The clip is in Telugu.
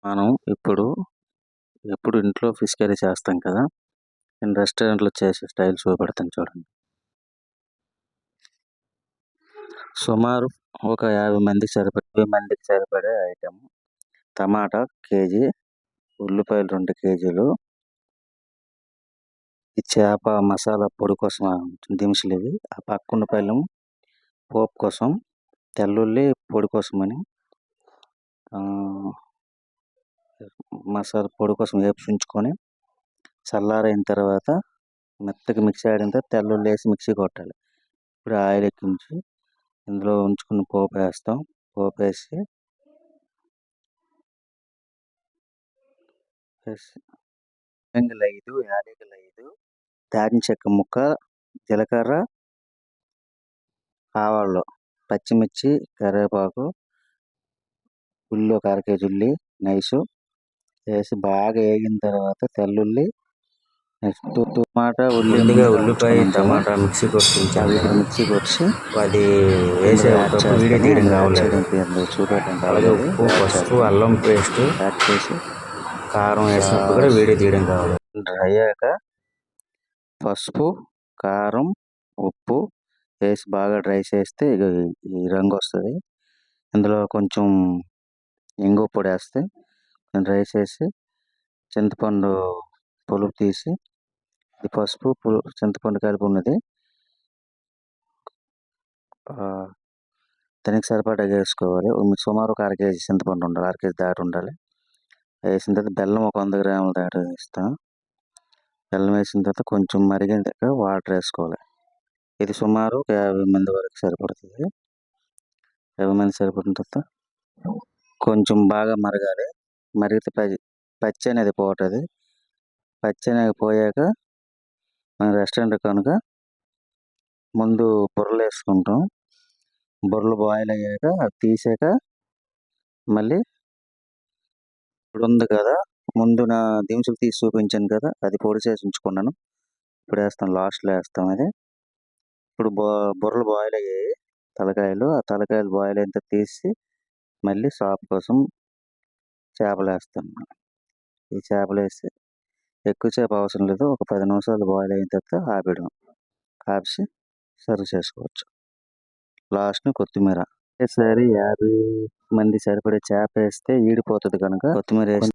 మనం ఎప్పుడు ఇంట్లో ఫిష్ కర్రీ చేస్తాం కదా! నేను రెస్టారెంట్‌లో చేసే స్టైల్ చూపెడతాను చూడండి. సుమారు ఒక 50 మందికి సరిపడే ఐటెమ్. టమాటా కేజీ, ఉల్లిపాయలు 2 కేజీలు, ఈ చేప మసాలా పొడి కోసం దినుసులివి. ఆ పక్కన పళ్ళెం పోపు కోసం, తెల్లుల్లి పొడి కోసమని, మసాలా పొడి కోసం వేపి ఉంచుకొని చల్లారైన తర్వాత మెత్తగా మిక్సీ ఆడిన తర్వాత తెల్లుల్లి వేసి మిక్సీ కొట్టాలి. ఇప్పుడు ఆయిల్ ఎక్కించి ఇందులో ఉంచుకున్న పోపు వేస్తాం. పోపు వేసి లవంగాలు 5, యాలకులు 5, దాల్చిన చెక్క ముక్క, జీలకర్ర, ఆవాలు, పచ్చిమిర్చి, కరివేపాకు, ఉల్లి ఒక అర కేజీ ఉల్లి నైసు వేసి బాగా వేగిన తర్వాత తెల్లుల్లి, నెక్స్ట్ టమాటా, ఉల్లిపాయ టమాటా మిక్సీ కొట్టించాం కదా, మిక్సీ కొట్టి అది వేసేటప్పుడు వీడియో తీయడం కావలేదు. చూపెట్టడం అలాగే కావాలి. ఉప్పు, పసుపు, అల్లం పేస్ట్, యాడ్ చేసి కారం వేసినప్పుడు కూడా వీడియో తీయడం కావాలి. అయ్యాక పసుపు, కారం, ఉప్పు వేసి బాగా డ్రై చేస్తే ఈ రంగు వస్తుంది. ఇందులో కొంచెం ఇంగువ పొడి వేస్తే డ్రై చేసి చింతపండు పులుపు తీసి ఈ పసుపు చింతపండు కలిపి ఉన్నది దానికి సరిపడా వేసుకోవాలి. సుమారు ఒక 1/2 కేజీ చింతపండు ఉండాలి, 1/2 కేజీ దాటి ఉండాలి. వేసిన తర్వాత బెల్లం ఒక 100 గ్రాముల దాటి వేస్తాం. బెల్లం వేసిన తర్వాత కొంచెం మరిగాక వాటర్ వేసుకోవాలి. ఇది సుమారు 50 మంది వరకు సరిపడుతుంది. 50 మంది సరిపడిన తర్వాత కొంచెం బాగా మరగాలి. మరిగితే పచ్చి అనేది పోతుంది. పచ్చి అనేది పోయాక మన రెస్టారెంట్ కనుక ముందు బుర్రలు వేసుకుంటాం. బుర్రలు బాయిల్ అయ్యాక అవి తీసాక మళ్ళీ ఇప్పుడు ఉంది కదా, ముందు నా దినుసులు తీసి చూపించాను కదా, అది పొడి చేసి ఉంచుకున్నాను. ఇప్పుడు వేస్తాం, లాస్ట్లో వేస్తాం. అది ఇప్పుడు బుర్రలు బాయిల్ అయ్యాయి, తలకాయలు. ఆ తలకాయలు బాయిల్ అయిన తర్వాత తీసి మళ్ళీ సాప్ కోసం చేపలు వేస్తాం. ఈ చేపలు వేసి ఎక్కువసేపు అవసరం లేదు, ఒక 10 నిమిషాలు బాయిల్ అయిన తర్వాత ఆపేయడం. ఆపేసి సర్వ్ చేసుకోవచ్చు. లాస్ట్ని కొత్తిమీర. ఒకేసారి 50 మంది సరిపడే చేప వేస్తే ఈడిపోతుంది కనుక కొత్తిమీర వేసి